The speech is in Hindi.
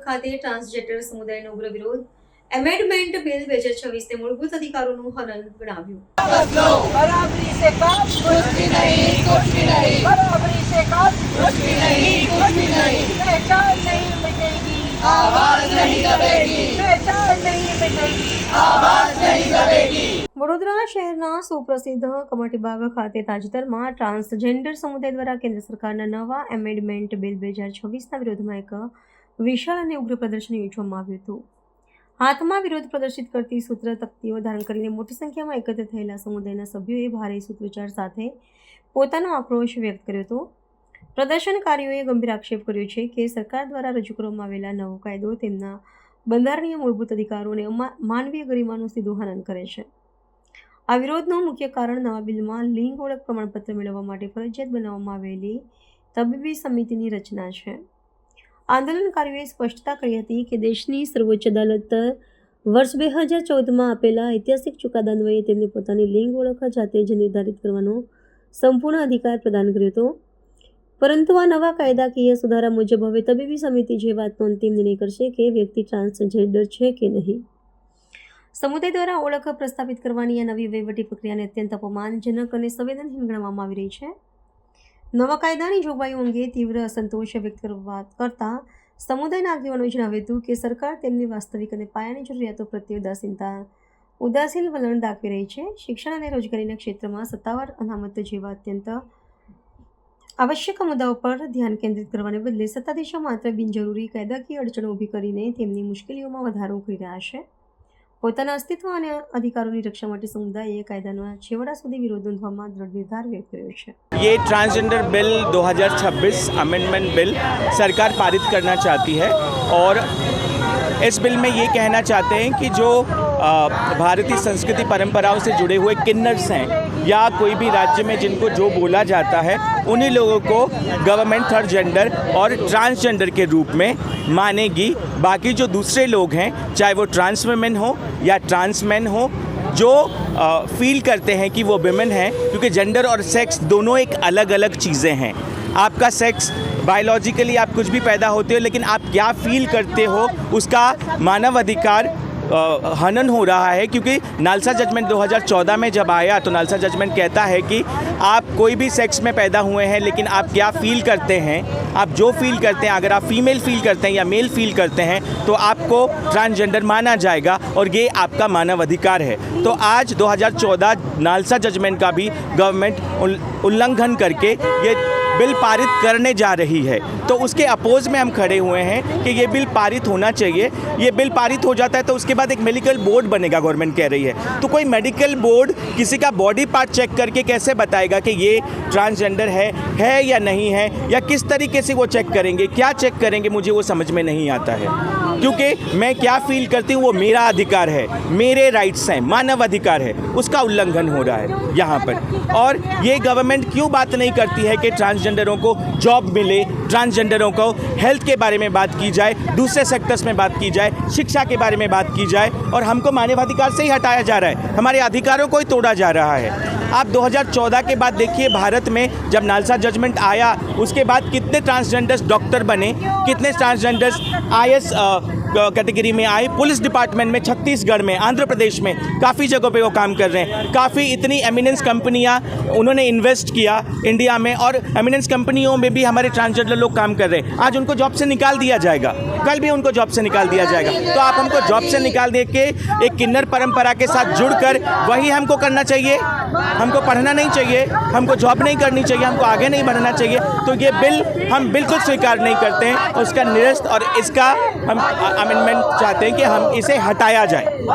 ખાતે ટ્રાન્સજેન્ડર સમુદાયનો ઉગ્ર વિરોધ એમેન્ડમેન્ટ બિલ 2026 ને મૂળભૂત અધિકારોનું હનન ગણાવ્યું। बराबरी से काम कुछ भी नहीं, कुछ भी नहीं। बराबरी से काम कुछ भी नहीं, कुछ भी नहीं। पहचान नहीं मिटेगी, आवाज नहीं दबेगी। पहचान नहीं मिटेगी, आवाज नहीं दबेगी। વડોદરા શહેરના સુપ્રસિદ્ધ કમાટીબાગ ખાતે તાજેતરમાં ટ્રાન્સજેન્ડર સમુદાય દ્વારા કેન્દ્ર સરકારના નવા એમેન્ડમેન્ટ બિલ 2026ના વિરોધમાં એક વિશાળ અને ઉગ્ર પ્રદર્શન યોજવામાં આવ્યું હતું। હાથમાં વિરોધ પ્રદર્શિત કરતી સૂત્ર તખ્તીઓ ધારણ કરીને મોટી સંખ્યામાં એકત્ર થયેલા સમુદાયના સભ્યોએ ભારે સૂત્રોચ્ચાર સાથે પોતાનો આક્રોશ વ્યક્ત કર્યો હતો। પ્રદર્શનકારીઓએ ગંભીર આક્ષેપ કર્યો છે કે સરકાર દ્વારા રજૂ કરવામાં આવેલા નવો કાયદો તેમના બંધારણીય મૂળભૂત અધિકારો અને માનવીય ગરિમાનું સીધું હનન કરે છે। આ વિરોધનું મુખ્ય કારણ નવા બિલમાં લિંગ ઓળખ પ્રમાણપત્ર મેળવવા માટે ફરજિયાત બનાવવામાં આવેલી તબીબી સમિતિની રચના છે। આંદોલનકારીઓએ સ્પષ્ટતા કરી હતી કે દેશની સર્વોચ્ચ અદાલત વર્ષ 2014માં આપેલા ઐતિહાસિક ચુકાદા અન્વયે તેમને પોતાની લિંગ ઓળખ જાતે જ નિર્ધારિત કરવાનો સંપૂર્ણ અધિકાર પ્રદાન કર્યો હતો, પરંતુ આ નવા કાયદાકીય સુધારા મુજબ હવે તબીબી સમિતિ જે વાતનો અંતિમ નિર્ણય કરશે કે વ્યક્તિ ટ્રાન્સજેન્ડર છે કે નહીં। સમુદાય દ્વારા ઓળખ પ્રસ્થાપિત કરવાની આ નવી વહીવટી પ્રક્રિયાને અત્યંત અપમાનજનક અને સંવેદનહીન ગણવામાં આવી રહી છે। નવા કાયદાની જોગવાઈઓ અંગે તીવ્ર અસંતોષ વ્યક્ત કરતા સમુદાયના આગેવાનોએ જણાવ્યું હતું કે સરકાર તેમની વાસ્તવિક અને પાયાની જરૂરિયાતો પ્રત્યે ઉદાસીન વલણ દાખવી રહી છે। શિક્ષણ અને રોજગારીના ક્ષેત્રમાં સત્તાવાર અનામત જેવા અત્યંત આવશ્યક મુદ્દાઓ પર ધ્યાન કેન્દ્રિત કરવાને બદલે સત્તાધીશો માત્ર બિનજરૂરી કાયદાકીય અડચણો ઊભી કરીને તેમની મુશ્કેલીઓમાં વધારો કરી રહ્યા છે। પોતાના અસ્તિત્વ અને અધિકારોની રક્ષા માટે સમુદાયે કાયદાના છેવડા સુધી વિરોધ નોંધવામાં દૃઢ નિર્ધાર વ્યક્ત કર્યો છે। ये ट्रांसजेंडर बिल 2026 अमेंडमेंट बिल सरकार पारित करना चाहती है और इस बिल में ये कहना चाहते हैं कि जो भारतीय संस्कृति परंपराओं से जुड़े हुए किन्नर्स हैं या कोई भी राज्य में जिनको जो बोला जाता है उन्हीं लोगों को गवर्नमेंट थर्ड जेंडर और ट्रांसजेंडर के रूप में मानेगी। बाकी जो दूसरे लोग हैं, चाहे वो ट्रांस वुमेन हो या ट्रांस मैन हो, जो फील करते हैं कि वो विमेन हैं, क्योंकि जेंडर और सेक्स दोनों एक अलग अलग चीज़ें हैं। आपका सेक्स बायोलॉजिकली आप कुछ भी पैदा होते हो, लेकिन आप क्या फील करते हो उसका मानव अधिकार हनन हो रहा है। क्योंकि नालसा जजमेंट 2014 में जब आया तो नालसा जजमेंट कहता है कि आप कोई भी सेक्स में पैदा हुए हैं, लेकिन आप क्या फील करते हैं, आप जो फील करते हैं, अगर आप फीमेल फील करते हैं या मेल फील करते हैं तो आपको ट्रांसजेंडर माना जाएगा और ये आपका मानव अधिकार है। तो आज 2014 नालसा जजमेंट का भी गवर्नमेंट उल्लंघन करके ये बिल पारित करने जा रही है। तो उसके अपोज में हम खड़े हुए हैं कि ये बिल पारित होना चाहिए। ये बिल पारित हो जाता है तो उसके बाद एक मेडिकल बोर्ड बनेगा, गवर्नमेंट कह रही है। तो कोई मेडिकल बोर्ड किसी का बॉडी पार्ट चेक करके कैसे बताएगा कि ये ट्रांसजेंडर है या नहीं है, या किस तरीके से वो चेक करेंगे, क्या चेक करेंगे, मुझे वो समझ में नहीं आता है। क्योंकि मैं क्या फील करती हूँ वो मेरा अधिकार है, मेरे राइट्स हैं, मानव अधिकार है, उसका उल्लंघन हो रहा है यहाँ पर। और ये गवर्नमेंट क्यों बात नहीं करती है कि ट्रांसजेंडरों को जॉब मिले, ट्रांसजेंडरों को हेल्थ के बारे में बात की जाए, दूसरे सेक्टर्स में बात की जाए, शिक्षा के बारे में बात की जाए, और हमको मानवाधिकार से ही हटाया जा रहा है, हमारे अधिकारों को ही तोड़ा जा रहा है। आप 2014 के बाद देखिए भारत में जब नालसा जजमेंट आया उसके बाद कितने ट्रांसजेंडर्स डॉक्टर बने, कितने ट्रांसजेंडर्स IAS कैटेगरी में आए। पुलिस डिपार्टमेंट में छत्तीसगढ़ में, आंध्र प्रदेश में काफ़ी जगहों पे वो काम कर रहे हैं। काफ़ी इतनी एमिनेंस कंपनियां उन्होंने इन्वेस्ट किया इंडिया में, और एमिनेंस कंपनियों में भी हमारे ट्रांसजेंडर लोग काम कर रहे हैं। आज उनको जॉब से निकाल दिया जाएगा, कल भी उनको जॉब से निकाल दिया जाएगा। तो आप हमको जॉब से निकाल दे के एक किन्नर परंपरा के साथ जुड़कर वही हमको करना चाहिए। हमको पढ़ना नहीं चाहिए, हमको जॉब नहीं करनी चाहिए, हमको आगे नहीं बढ़ना चाहिए। तो ये बिल हम बिल्कुल स्वीकार नहीं करते हैं, उसका निरस्त और इसका हम अमेंडमेंट चाहते हैं कि हम इसे हटाया जाए।